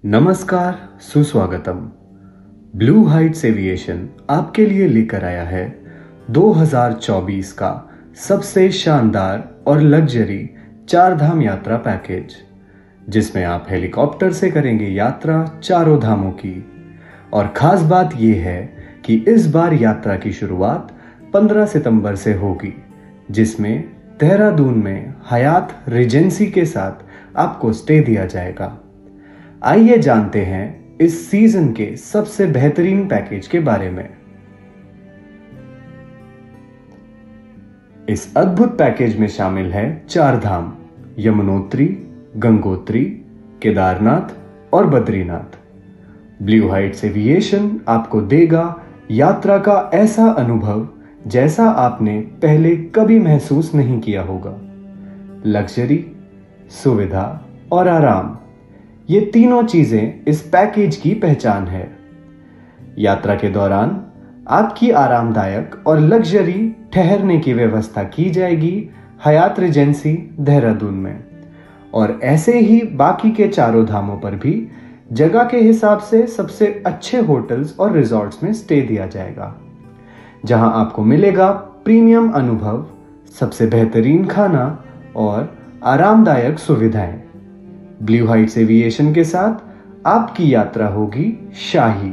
नमस्कार, सुस्वागतम। Blue Heights aviation आपके लिए लेकर आया है 2024 का सबसे शानदार और लग्जरी 4 धाम यात्रा पैकेज, जिसमें आप हेलीकॉप्टर से करेंगे यात्रा चारों धामों की। और खास बात यह है कि इस बार यात्रा की शुरुआत 15 सितंबर से होगी, जिसमें देहरादून में हयात रिजेंसी के साथ आपको स्टे दिया जाएगा। आइए जानते हैं इस सीजन के सबसे बेहतरीन पैकेज के बारे में। इस अद्भुत पैकेज में शामिल है 4 धाम: यमुनोत्री, गंगोत्री, केदारनाथ और बद्रीनाथ। ब्लू हाइट्स एविएशन आपको देगा यात्रा का ऐसा अनुभव जैसा आपने पहले कभी महसूस नहीं किया होगा। लग्जरी, सुविधा और आराम, ये तीनों चीजें इस पैकेज की पहचान है। यात्रा के दौरान आपकी आरामदायक और लग्जरी ठहरने की व्यवस्था की जाएगी हयात रिजेंसी देहरादून में, और ऐसे ही बाकी के चारों धामों पर भी जगह के हिसाब से सबसे अच्छे होटल्स और रिजॉर्ट्स में स्टे दिया जाएगा, जहां आपको मिलेगा प्रीमियम अनुभव, सबसे बेहतरीन खाना और आरामदायक सुविधाएं। ब्लू हाइट्स एविएशन के साथ आपकी यात्रा होगी शाही।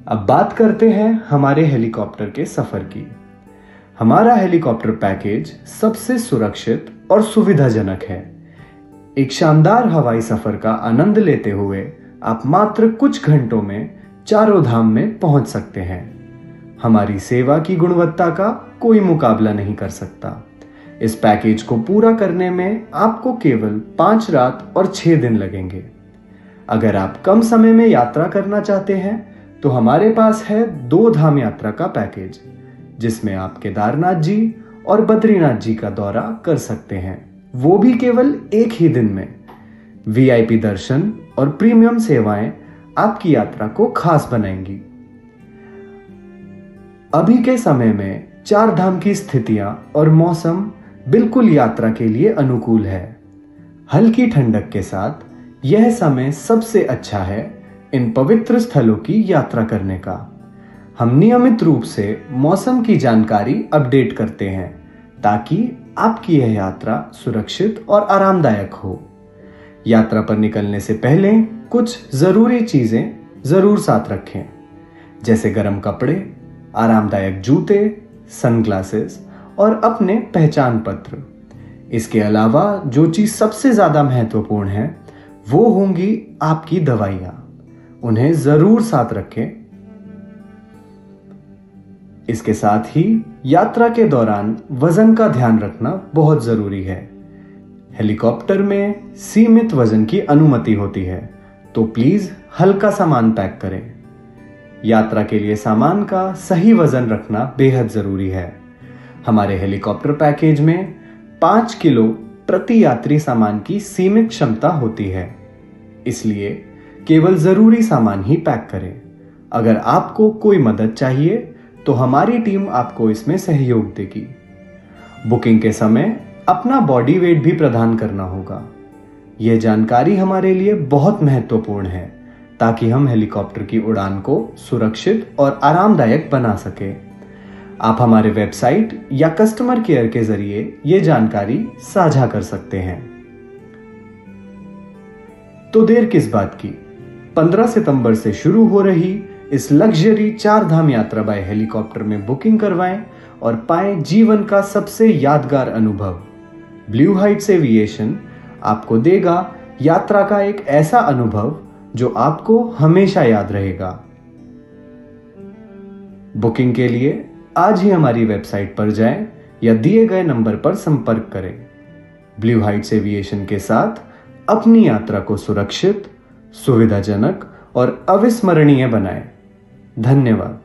अब बात करते हैं हमारे हेलीकॉप्टर के सफर की। हमारा हेलीकॉप्टर पैकेज सबसे सुरक्षित और सुविधाजनक है। एक शानदार हवाई सफर का आनंद लेते हुए आप मात्र कुछ घंटों में चारों धाम में पहुंच सकते हैं। हमारी सेवा की गुणवत्ता का कोई मुकाबला नहीं कर सकता। इस पैकेज को पूरा करने में आपको केवल 5 रात और 6 दिन लगेंगे। अगर आप कम समय में यात्रा करना चाहते हैं तो हमारे पास है 2 धाम यात्रा का पैकेज, जिसमें आप केदारनाथ जी और बद्रीनाथ जी का दौरा कर सकते हैं, वो भी केवल एक ही दिन में। वीआईपी दर्शन और प्रीमियम सेवाएं आपकी यात्रा को खास बनाएंगी। अभी के समय में 4 धाम की स्थितियां और मौसम बिल्कुल यात्रा के लिए अनुकूल है। हल्की ठंडक के साथ यह समय सबसे अच्छा है इन पवित्र स्थलों की यात्रा करने का। हम नियमित रूप से मौसम की जानकारी अपडेट करते हैं ताकि आपकी यह यात्रा सुरक्षित और आरामदायक हो। यात्रा पर निकलने से पहले कुछ जरूरी चीजें जरूर साथ रखें, जैसे गर्म कपड़े, आरामदायक जूते, सनग्लासेस और अपने पहचान पत्र। इसके अलावा जो चीज सबसे ज्यादा महत्वपूर्ण है वो होंगी आपकी दवाइयां। उन्हें जरूर साथ रखें। इसके साथ ही यात्रा के दौरान वजन का ध्यान रखना बहुत जरूरी है। हेलीकॉप्टर में सीमित वजन की अनुमति होती है, तो प्लीज हल्का सामान पैक करें। यात्रा के लिए सामान का सही वजन रखना बेहद जरूरी है। हमारे हेलीकॉप्टर पैकेज में 5 किलो प्रति यात्री सामान की सीमित क्षमता होती है, इसलिए केवल जरूरी सामान ही पैक करें। अगर आपको कोई मदद चाहिए तो हमारी टीम आपको इसमें सहयोग देगी। बुकिंग के समय अपना बॉडी वेट भी प्रदान करना होगा। यह जानकारी हमारे लिए बहुत महत्वपूर्ण है ताकि हम हेलीकॉप्टर की उड़ान को सुरक्षित और आरामदायक बना सके। आप हमारे वेबसाइट या कस्टमर केयर के जरिए यह जानकारी साझा कर सकते हैं। तो देर किस बात की, 15 सितंबर से शुरू हो रही इस लग्जरी 4 धाम यात्रा बाय हेलीकॉप्टर में बुकिंग करवाएं और पाएं जीवन का सबसे यादगार अनुभव। ब्लू हाइट्स एविएशन आपको देगा यात्रा का एक ऐसा अनुभव जो आपको हमेशा याद रहेगा। बुकिंग के लिए आज ही हमारी वेबसाइट पर जाएं या दिए गए नंबर पर संपर्क करें। ब्लू हाइट्स एविएशन के साथ अपनी यात्रा को सुरक्षित, सुविधाजनक और अविस्मरणीय बनाएं। धन्यवाद।